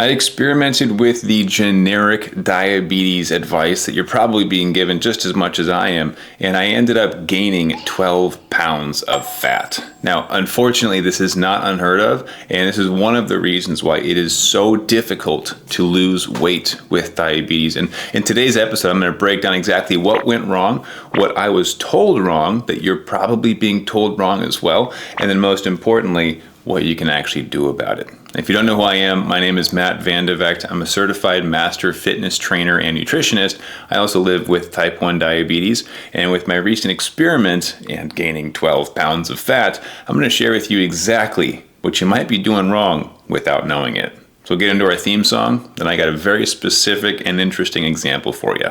I experimented with the generic diabetes advice that you're probably being given just as much as I am, and I ended up gaining 12 pounds of fat. Now, unfortunately, this is not unheard of, and this is one of the reasons why it is so difficult to lose weight with diabetes. And in today's episode, I'm going to break down exactly what went wrong, what I was told wrong, that you're probably being told wrong as well, and then most importantly, what you can actually do about it. If you don't know who I am, my name is Matt Vandevecht. I'm a certified master fitness trainer and nutritionist. I also live with type 1 diabetes, and with my recent experiment and gaining 12 pounds of fat, I'm going to share with you exactly what you might be doing wrong without knowing it. So we'll get into our theme song, then I got a very specific and interesting example for you.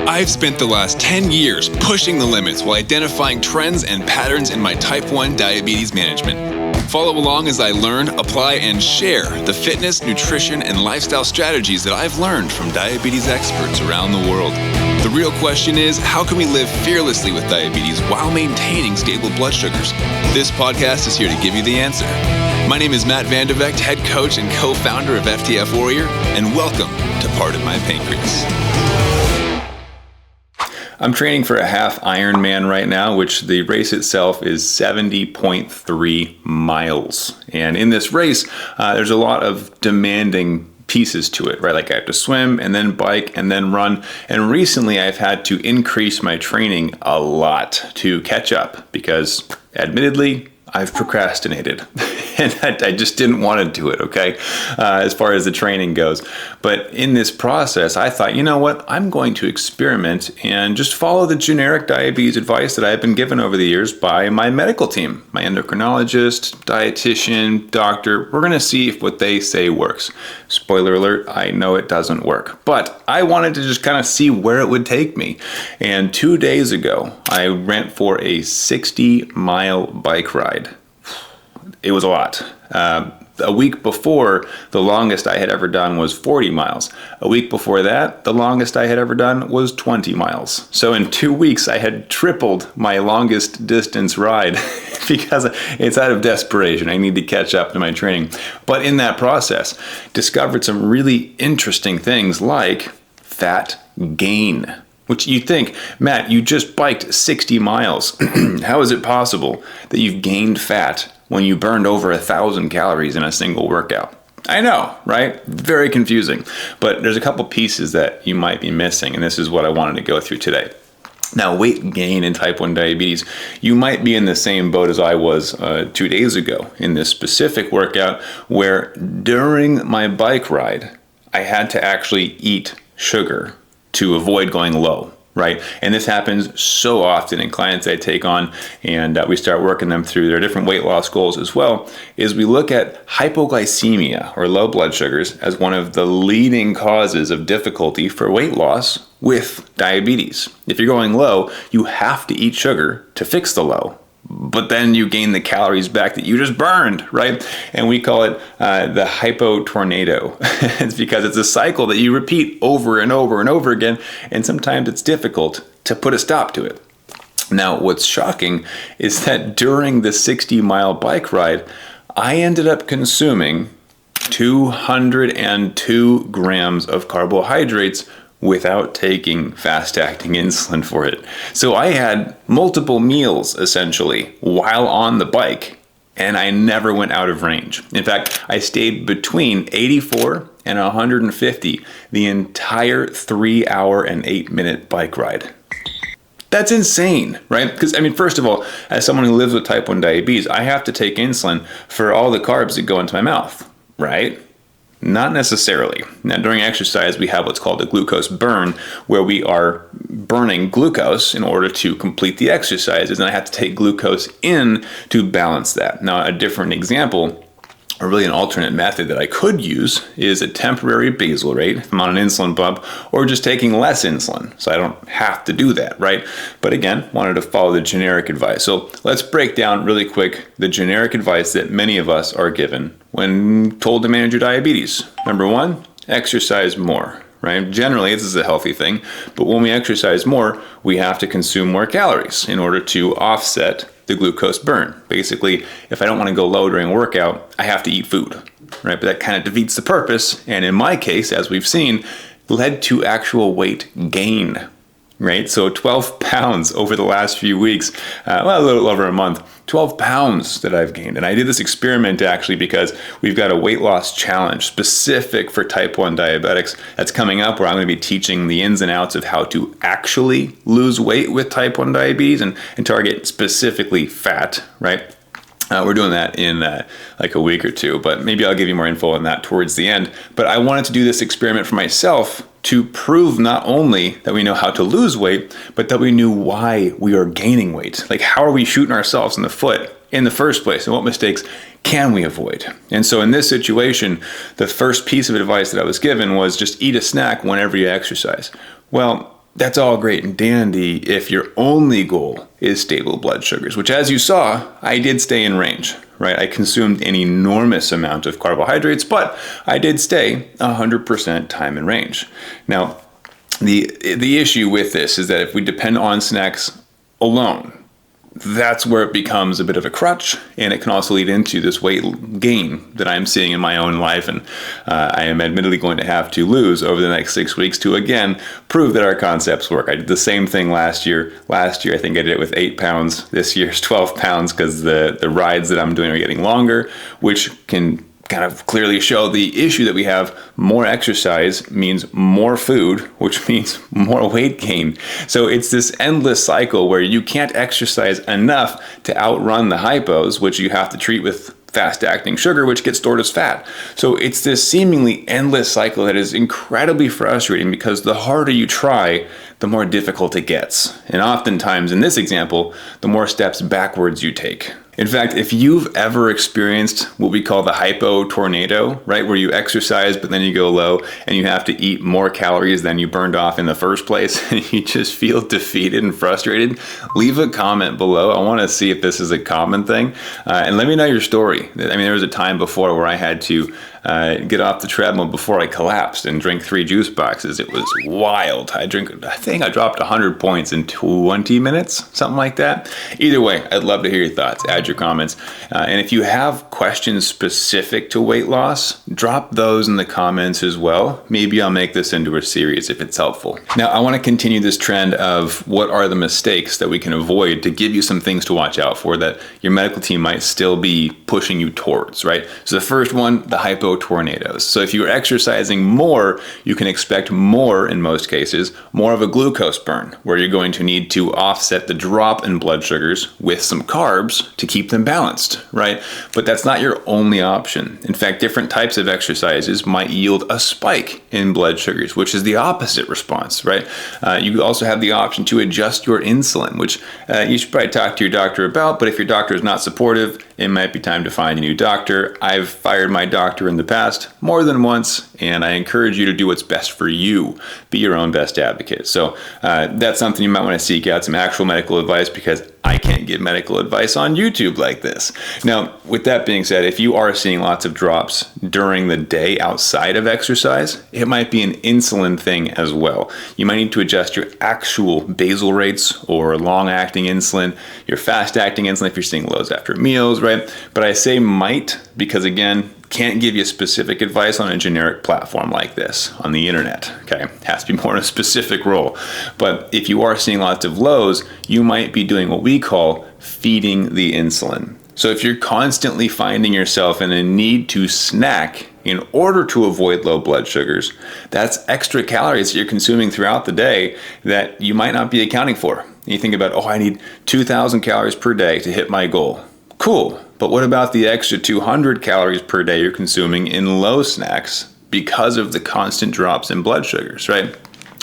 I've spent the last 10 years pushing the limits while identifying trends and patterns in my type 1 diabetes management. Follow along as I learn, apply, and share the fitness, nutrition, and lifestyle strategies that I've learned from diabetes experts around the world. The real question is, how can we live fearlessly with diabetes while maintaining stable blood sugars? This podcast is here to give you the answer. My name is Matt Vandevecht, head coach and co-founder of FTF Warrior, and welcome to Pardon My Pancreas. I'm training for a half Ironman right now, which the race itself is 70.3 miles. And in this race, there's a lot of demanding pieces to it, right? Like I have to swim and then bike and then run. And recently I've had to increase my training a lot to catch up because admittedly, I've procrastinated and I just didn't want to do it, okay, as far as the training goes. But in this process, I thought, you know what, I'm going to experiment and just follow the generic diabetes advice that I've been given over the years by my medical team, my endocrinologist, dietitian, doctor. We're going to see if what they say works. Spoiler alert, I know it doesn't work, but I wanted to just kind of see where it would take me. And 2 days ago, I went for a 60-mile bike ride. It was a lot. A week before, the longest I had ever done was 40 miles. A week before that, the longest I had ever done was 20 miles. So in 2 weeks, I had tripled my longest distance ride because it's out of desperation. I need to catch up to my training. But in that process, discovered some really interesting things like fat gain. Which you think, Matt, you just biked 60 miles. How is it possible that you've gained fat when you burned over 1,000 calories in a single workout? I know, right? Very confusing. But there's a couple pieces that you might be missing, and this is what I wanted to go through today. Now, weight gain in type 1 diabetes, you might be in the same boat as I was 2 days ago in this specific workout where during my bike ride, I had to actually eat sugar to avoid going low, right? And this happens so often in clients I take on, and we start working them through their different weight loss goals as well, is we look at hypoglycemia or low blood sugars as one of the leading causes of difficulty for weight loss with diabetes. If you're going low, you have to eat sugar to fix the low. But then you gain the calories back that you just burned, right? And we call it the Hypo-Tornado. It's because it's a cycle that you repeat over and over and over again, and sometimes it's difficult to put a stop to it. Now, what's shocking is that during the 60-mile bike ride, I ended up consuming 202 grams of carbohydrates without taking fast-acting insulin for it. So I had multiple meals, essentially, while on the bike, and I never went out of range. In fact, I stayed between 84 and 150 the entire 3-hour and 8-minute bike ride. That's insane, right? Because, I mean, first of all, as someone who lives with type 1 diabetes, I have to take insulin for all the carbs that go into my mouth, right? Not necessarily. Now, during exercise, we have what's called a glucose burn, where we are burning glucose in order to complete the exercises, and I have to take glucose in to balance that. Now, a different example, or really an alternate method that I could use, is a temporary basal rate if I'm on an insulin pump, or just taking less insulin, so I don't have to do that, right? But again, wanted to follow the generic advice. So let's break down really quick the generic advice that many of us are given when told to manage your diabetes. Number 1, exercise more, right? Generally, this is a healthy thing, but when we exercise more, we have to consume more calories in order to offset the glucose burn. Basically, if I don't want to go low during a workout, I have to eat food, right? But that kind of defeats the purpose. And in my case, as we've seen, led to actual weight gain, right? So 12 pounds over the last few weeks, a little over a month, 12 pounds that I've gained. And I did this experiment actually because we've got a weight loss challenge specific for type 1 diabetics that's coming up, where I'm going to be teaching the ins and outs of how to actually lose weight with type 1 diabetes and target specifically fat, right? We're doing that in like a week or two, but maybe I'll give you more info on that towards the end. But I wanted to do this experiment for myself to prove not only that we know how to lose weight, but that we knew why we are gaining weight. Like, how are we shooting ourselves in the foot in the first place, and what mistakes can we avoid? And so in this situation, the first piece of advice that I was given was just eat a snack whenever you exercise. Well, that's all great and dandy if your only goal is stable blood sugars, which, as you saw, I did stay in range, right? I consumed an enormous amount of carbohydrates, but I did stay 100% time in range. Now, the issue with this is that if we depend on snacks alone, that's where it becomes a bit of a crutch, and it can also lead into this weight gain that I'm seeing in my own life, and I am admittedly going to have to lose over the next 6 weeks to again prove that our concepts work. I did the same thing last year. Last year I think I did it with 8 pounds. This year's 12 pounds because the rides that I'm doing are getting longer, which can kind of clearly show the issue that we have. More exercise means more food, which means more weight gain. So it's this endless cycle where you can't exercise enough to outrun the hypos, which you have to treat with fast-acting sugar, which gets stored as fat. So it's this seemingly endless cycle that is incredibly frustrating, because the harder you try, the more difficult it gets. And oftentimes, in this example, the more steps backwards you take. In fact, if you've ever experienced what we call the Hypo-Tornado, right, where you exercise but then you go low and you have to eat more calories than you burned off in the first place, and you just feel defeated and frustrated, leave a comment below. I want to see if this is a common thing, and let me know your story. I mean, there was a time before where I had to get off the treadmill before I collapsed and drink 3 juice boxes. It was wild. I think I dropped 100 points in 20 minutes, something like that. Either way, I'd love to hear your thoughts. Add your comments. And if you have questions specific to weight loss, drop those in the comments as well. Maybe I'll make this into a series if it's helpful. Now, I want to continue this trend of what are the mistakes that we can avoid to give you some things to watch out for that your medical team might still be pushing you towards, right? So the first one, the Hypo-Tornados. So if you're exercising more, you can expect more, in most cases, more of a glucose burn, where you're going to need to offset the drop in blood sugars with some carbs to keep them balanced, right? But that's not your only option. In fact, different types of exercises might yield a spike in blood sugars, which is the opposite response, right? You also have the option to adjust your insulin, which you should probably talk to your doctor about, but if your doctor is not supportive, it might be time to find a new doctor. I've fired my doctor in the past more than once, and I encourage you to do what's best for you. Be your own best advocate. So that's something you might want to seek out, some actual medical advice, because I can't give medical advice on YouTube like this. Now, with that being said, if you are seeing lots of drops during the day outside of exercise, it might be an insulin thing as well. You might need to adjust your actual basal rates or long-acting insulin, your fast-acting insulin if you're seeing lows after meals, right? But I say might because, again, can't give you specific advice on a generic platform like this on the internet, okay? It has to be more in a specific role. But if you are seeing lots of lows, you might be doing what we call feeding the insulin. So if you're constantly finding yourself in a need to snack in order to avoid low blood sugars, that's extra calories that you're consuming throughout the day that you might not be accounting for. And you think about, oh, I need 2,000 calories per day to hit my goal. Cool. But what about the extra 200 calories per day you're consuming in low snacks because of the constant drops in blood sugars, right?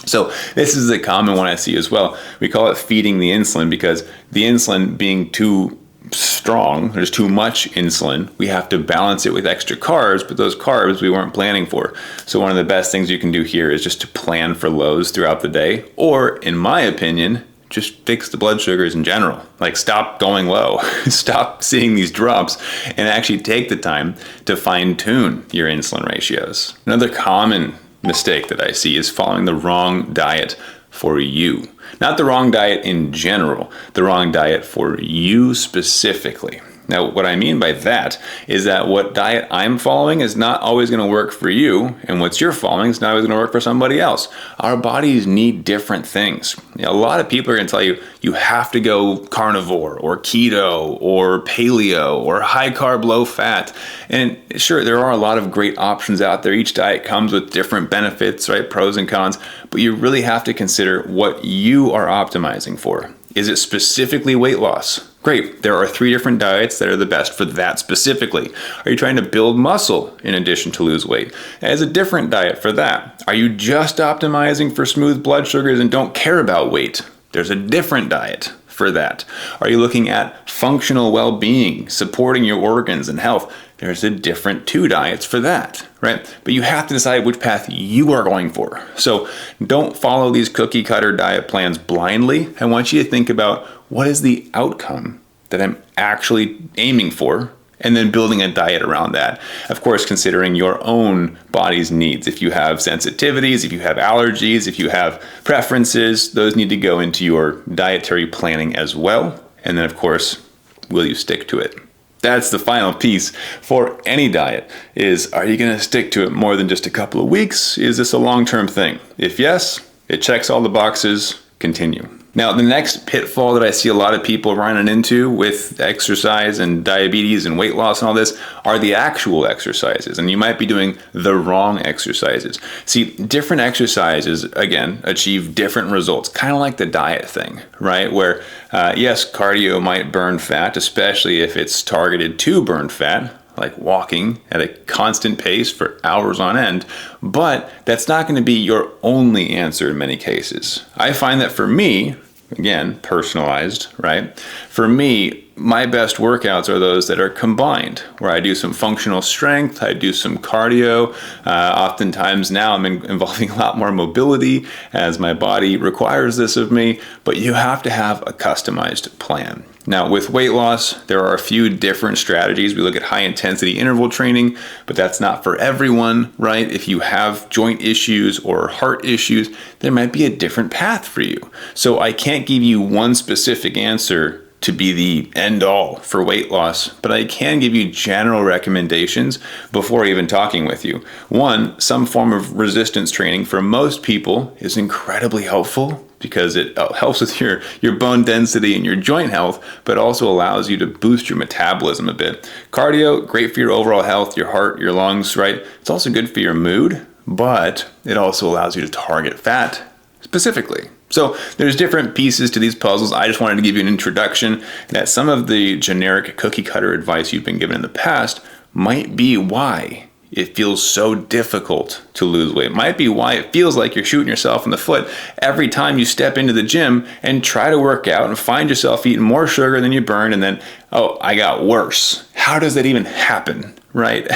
So this is a common one I see as well. We call it feeding the insulin because the insulin being too strong, there's too much insulin, we have to balance it with extra carbs, but those carbs we weren't planning for. So one of the best things you can do here is just to plan for lows throughout the day, or in my opinion, just fix the blood sugars in general. Like, stop going low, stop seeing these drops, and actually take the time to fine tune your insulin ratios. Another common mistake that I see is following the wrong diet for you. Not the wrong diet in general, the wrong diet for you specifically. Now, what I mean by that is that what diet I'm following is not always going to work for you, and what you're following is not always going to work for somebody else. Our bodies need different things. A lot of people are going to tell you, you have to go carnivore or keto or paleo or high carb, low fat. And sure, there are a lot of great options out there. Each diet comes with different benefits, right? Pros and cons, but you really have to consider what you are optimizing for. Is it specifically weight loss? Great, there are 3 different diets that are the best for that specifically. Are you trying to build muscle in addition to lose weight? There's a different diet for that. Are you just optimizing for smooth blood sugars and don't care about weight? There's a different diet for that. Are you looking at functional well-being, supporting your organs and health? There's a different 2 diets for that, right? But you have to decide which path you are going for. So don't follow these cookie cutter diet plans blindly. I want you to think about what is the outcome that I'm actually aiming for, and then building a diet around that. Of course, considering your own body's needs. If you have sensitivities, if you have allergies, if you have preferences, those need to go into your dietary planning as well. And then, of course, will you stick to it? That's the final piece for any diet is, are you going to stick to it more than just a couple of weeks? Is this a long-term thing? If yes, it checks all the boxes, continue. Now, the next pitfall that I see a lot of people running into with exercise and diabetes and weight loss and all this are the actual exercises. And you might be doing the wrong exercises. See, different exercises, again, achieve different results, kind of like the diet thing, right? Where, yes, cardio might burn fat, especially if it's targeted to burn fat, like walking at a constant pace for hours on end, but that's not going to be your only answer in many cases. I find that for me, again, personalized, right? For me, my best workouts are those that are combined, where I do some functional strength, I do some cardio. Oftentimes now I'm involving a lot more mobility as my body requires this of me, but you have to have a customized plan. Now, with weight loss, there are a few different strategies. We look at high intensity interval training, but that's not for everyone, right? If you have joint issues or heart issues, there might be a different path for you. So I can't give you one specific answer to be the end all for weight loss, but I can give you general recommendations before even talking with you. One, some form of resistance training for most people is incredibly helpful because it helps with your bone density and your joint health, but also allows you to boost your metabolism a bit. Cardio, great for your overall health, your heart, your lungs, right? It's also good for your mood, but it also allows you to target fat specifically. So there's different pieces to these puzzles. I just wanted to give you an introduction that some of the generic cookie cutter advice you've been given in the past might be why it feels so difficult to lose weight. It might be why it feels like you're shooting yourself in the foot every time you step into the gym and try to work out and find yourself eating more sugar than you burn, and then, oh, I got worse. How does that even happen? Right?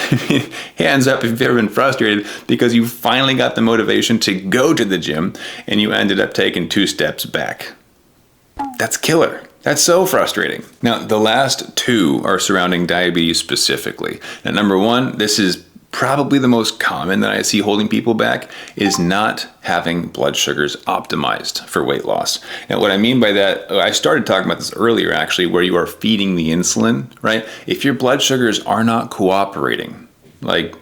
Hands up if you've ever been frustrated because you finally got the motivation to go to the gym and you ended up taking 2 steps back. That's killer. That's so frustrating. Now, the last 2 are surrounding diabetes specifically. Now, number 1, this is probably the most common that I see holding people back, is not having blood sugars optimized for weight loss. Now, what I mean by that, I started talking about this earlier actually, where you are feeding the insulin, right? If your blood sugars are not cooperating, like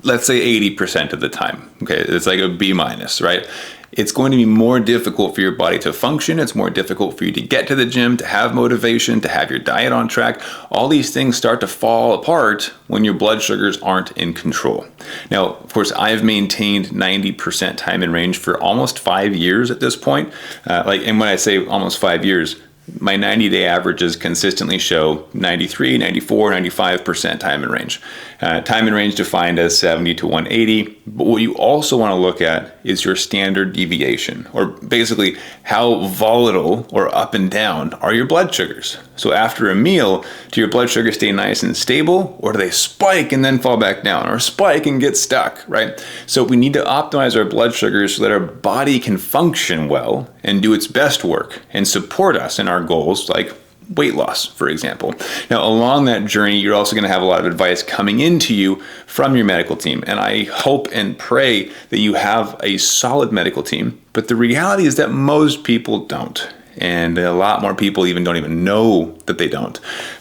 let's say 80% of the time, okay, it's like a B minus, right? It's going to be more difficult for your body to function. It's more difficult for you to get to the gym, to have motivation, to have your diet on track. All these things start to fall apart when your blood sugars aren't in control. Now, of course, I've maintained 90% time in range for almost 5 years at this point. And when I say almost 5 years, my 90-day averages consistently show 93, 94, 95% time in range. Time in range defined as 70 to 180. But what you also want to look at is your standard deviation, or basically how volatile or up and down are your blood sugars. So after a meal, do your blood sugars stay nice and stable, or do they spike and then fall back down, or spike and get stuck, right? So we need to optimize our blood sugars so that our body can function well and do its best work and support us in our goals, like weight loss, for example. Now, along that journey, you're also going to have a lot of advice coming into you from your medical team. And I hope and pray that you have a solid medical team. But the reality is that most people don't. And a lot more people don't even know that they don't.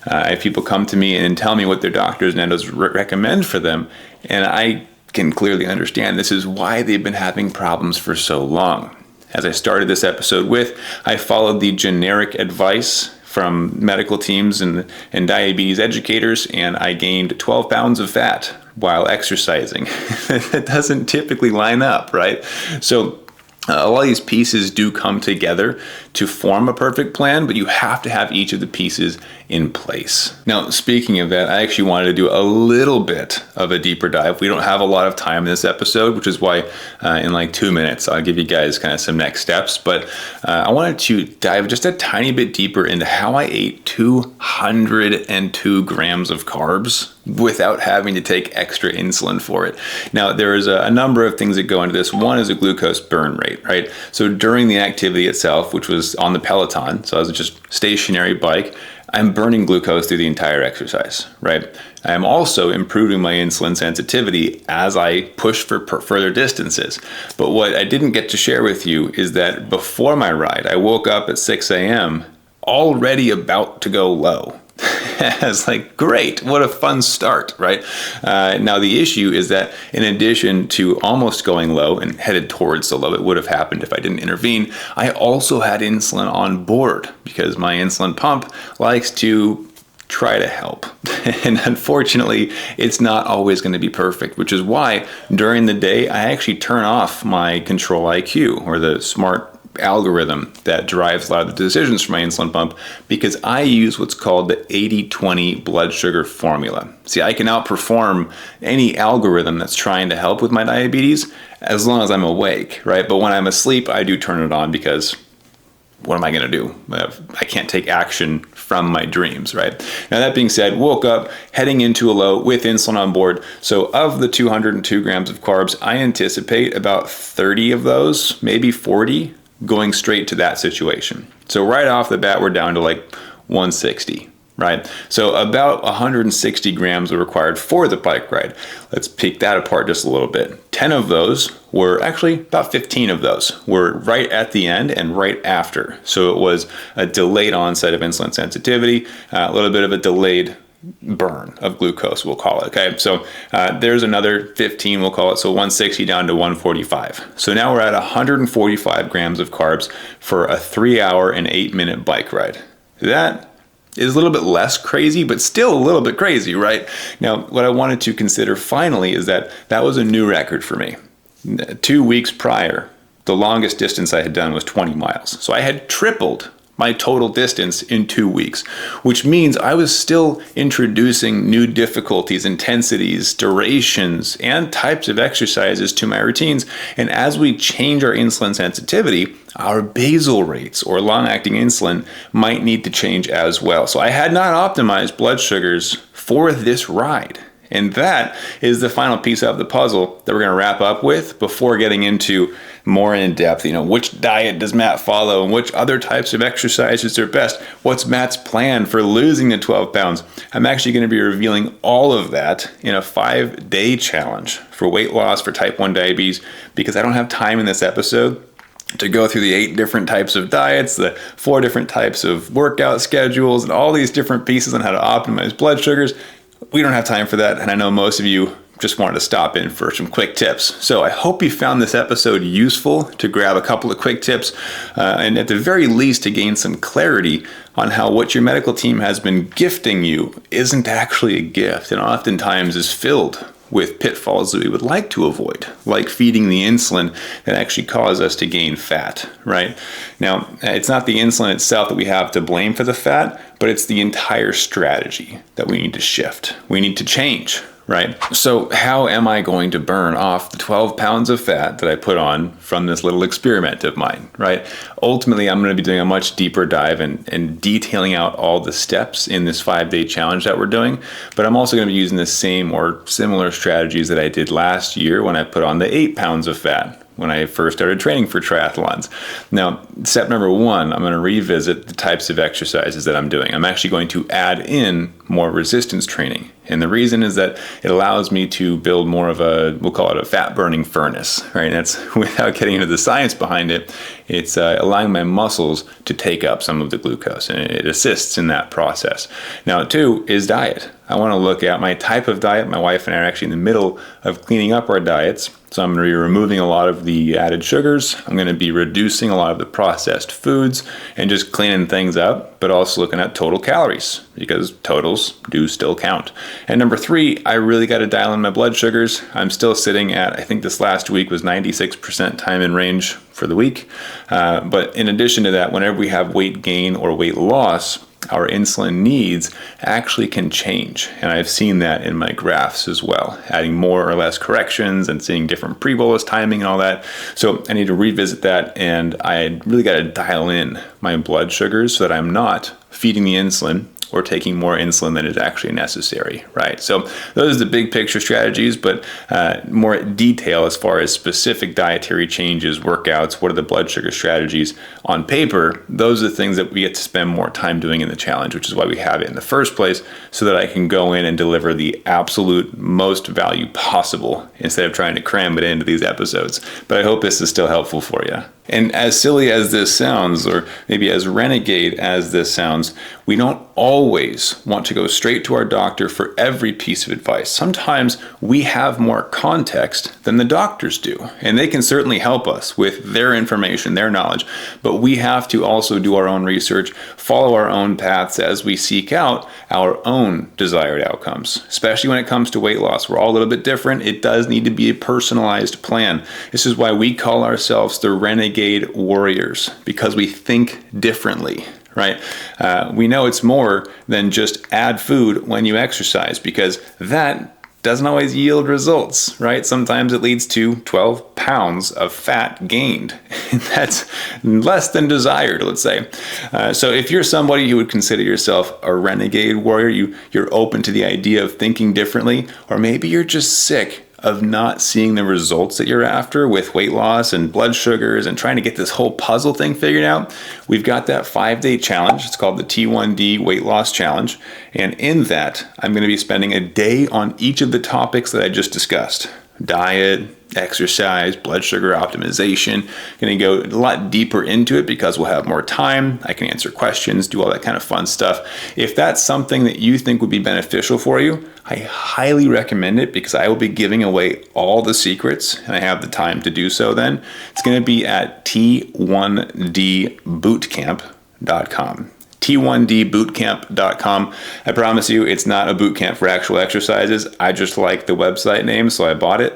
If people come to me and tell me what their doctors and endos recommend for them, and I can clearly understand this is why they've been having problems for so long. As I started this episode with, I followed the generic advice from medical teams and diabetes educators, and I gained 12 pounds of fat while exercising. That doesn't typically line up, right? So all these pieces do come together to form a perfect plan, but you have to have each of the pieces in place. Now, speaking of that, I actually wanted to do a little bit of a deeper dive. We don't have a lot of time in this episode, which is why in like 2 minutes, I'll give you guys kind of some next steps. But I wanted to dive just a tiny bit deeper into how I ate 202 grams of carbs without having to take extra insulin for it. Now, there is a number of things that go into this. One is a glucose burn rate, right? So during the activity itself, which was on the Peloton, so I was just stationary bike, I'm burning glucose through the entire exercise, right? I'm also improving my insulin sensitivity as I push for further distances. But what I didn't get to share with you is that before my ride, I woke up at 6 a.m. already about to go low. I was like, great, what a fun start, right? Now the issue is that in addition to almost going low and headed towards the low, it would have happened if I didn't intervene, I also had insulin on board because my insulin pump likes to try to help. And unfortunately, it's not always going to be perfect, which is why during the day, I actually turn off my control IQ, or the smart algorithm that drives a lot of the decisions for my insulin pump, because I use what's called the 80-20 blood sugar formula. See, I can outperform any algorithm that's trying to help with my diabetes as long as I'm awake, right? But when I'm asleep, I do turn it on because what am I going to do? I can't take action from my dreams, right? Now, that being said, woke up heading into a low with insulin on board. So of the 202 grams of carbs, I anticipate about 30 of those, maybe 40, going straight to that situation. So right off the bat, we're down to like 160, right? So about 160 grams are required for the bike ride. Let's pick that apart just a little bit. 10 of those were actually, about 15 of those were right at the end and right after. So it was a delayed onset of insulin sensitivity, a little bit of a delayed burn of glucose, we'll call it. Okay, so there's another 15, we'll call it, so 160 down to 145. So now we're at 145 grams of carbs for a 3-hour and 8-minute bike ride. That is a little bit less crazy, but still a little bit crazy, right? Now, what I wanted to consider finally is that was a new record for me. 2 weeks prior, the longest distance I had done was 20 miles. So I had tripled my total distance in 2 weeks, which means I was still introducing new difficulties, intensities, durations, and types of exercises to my routines. And as we change our insulin sensitivity, our basal rates, or long-acting insulin, might need to change as well. So I had not optimized blood sugars for this ride. And that is the final piece of the puzzle that we're going to wrap up with before getting into more in depth, which diet does Matt follow and which other types of exercises are best? What's Matt's plan for losing the 12 pounds? I'm actually going to be revealing all of that in a 5-day challenge for weight loss for type 1 diabetes, because I don't have time in this episode to go through the 8 different types of diets, the 4 different types of workout schedules, and all these different pieces on how to optimize blood sugars. We don't have time for that, and I know most of you just wanted to stop in for some quick tips. So I hope you found this episode useful to grab a couple of quick tips, and at the very least to gain some clarity on how what your medical team has been gifting you isn't actually a gift, and oftentimes is filled with pitfalls that we would like to avoid, like feeding the insulin that actually cause us to gain fat, right? Now, it's not the insulin itself that we have to blame for the fat, but it's the entire strategy that we need to shift. We need to change, right? So how am I going to burn off the 12 pounds of fat that I put on from this little experiment of mine, right? Ultimately, I'm going to be doing a much deeper dive and detailing out all the steps in this 5-day challenge that we're doing. But I'm also going to be using the same or similar strategies that I did last year when I put on the 8 pounds of fat, when I first started training for triathlons. Now, step number one, I'm going to revisit the types of exercises that I'm doing. I'm actually going to add in more resistance training. And the reason is that it allows me to build more of we'll call it a fat burning furnace, right? That's without getting into the science behind it. It's allowing my muscles to take up some of the glucose, and it assists in that process. Now, two is diet. I want to look at my type of diet. My wife and I are actually in the middle of cleaning up our diets. So I'm going to be removing a lot of the added sugars. I'm going to be reducing a lot of the processed foods and just cleaning things up, but also looking at total calories because totals do still count. And number three, I really got to dial in my blood sugars. I'm still sitting at, I think this last week was 96% time in range for the week. But in addition to that, whenever we have weight gain or weight loss, our insulin needs actually can change. And I've seen that in my graphs as well, adding more or less corrections and seeing different pre-bolus timing and all that. So I need to revisit that, and I really got to dial in my blood sugars so that I'm not feeding the insulin or taking more insulin than is actually necessary, right? So those are the big picture strategies, but more detail as far as specific dietary changes, workouts, what are the blood sugar strategies on paper, those are the things that we get to spend more time doing in the challenge, which is why we have it in the first place, so that I can go in and deliver the absolute most value possible instead of trying to cram it into these episodes. But I hope this is still helpful for you. And as silly as this sounds, or maybe as renegade as this sounds, we don't always want to go straight to our doctor for every piece of advice. Sometimes we have more context than the doctors do, and they can certainly help us with their information, their knowledge, but we have to also do our own research, follow our own paths as we seek out our own desired outcomes, especially when it comes to weight loss. We're all a little bit different. It does need to be a personalized plan. This is why we call ourselves the renegade warriors, because we think differently, right? We know it's more than just add food when you exercise, because that doesn't always yield results, right? Sometimes it leads to 12 pounds of fat gained. That's less than desired, let's say. So if you're somebody who would consider yourself a renegade warrior, you're open to the idea of thinking differently, or maybe you're just sick of not seeing the results that you're after with weight loss and blood sugars and trying to get this whole puzzle thing figured out, we've got that 5-day challenge. It's called the T1D Weight Loss Challenge. And in that, I'm going to be spending a day on each of the topics that I just discussed. Diet, exercise, blood sugar optimization. Going to go a lot deeper into it because we'll have more time. I can answer questions, do all that kind of fun stuff. If that's something that you think would be beneficial for you, I highly recommend it, because I will be giving away all the secrets, and I have the time to do so then. It's going to be at T1Dbootcamp.com. T1Dbootcamp.com. I promise you, it's not a boot camp for actual exercises. I just like the website name, so I bought it,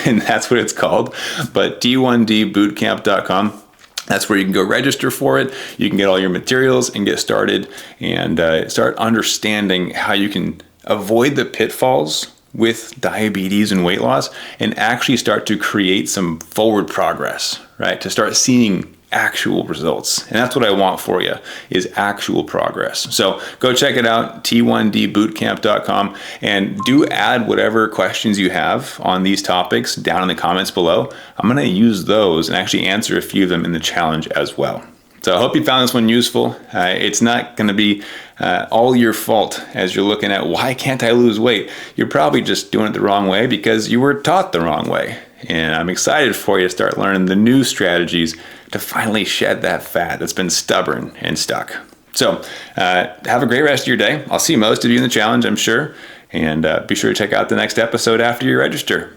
and that's what it's called. But T1Dbootcamp.com. That's where you can go register for it. You can get all your materials and get started and start understanding how you can avoid the pitfalls with diabetes and weight loss and actually start to create some forward progress, right? To start seeing actual results. And that's what I want for you, is actual progress. So go check it out, T1Dbootcamp.com, and do add whatever questions you have on these topics down in the comments below. I'm going to use those and actually answer a few of them in the challenge as well. So I hope you found this one useful. It's not going to be all your fault as you're looking at, why can't I lose weight? You're probably just doing it the wrong way because you were taught the wrong way. And I'm excited for you to start learning the new strategies to finally shed that fat that's been stubborn and stuck. So have a great rest of your day. I'll see most of you in the challenge, I'm sure. And be sure to check out the next episode after you register.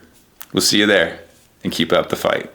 We'll see you there, and keep up the fight.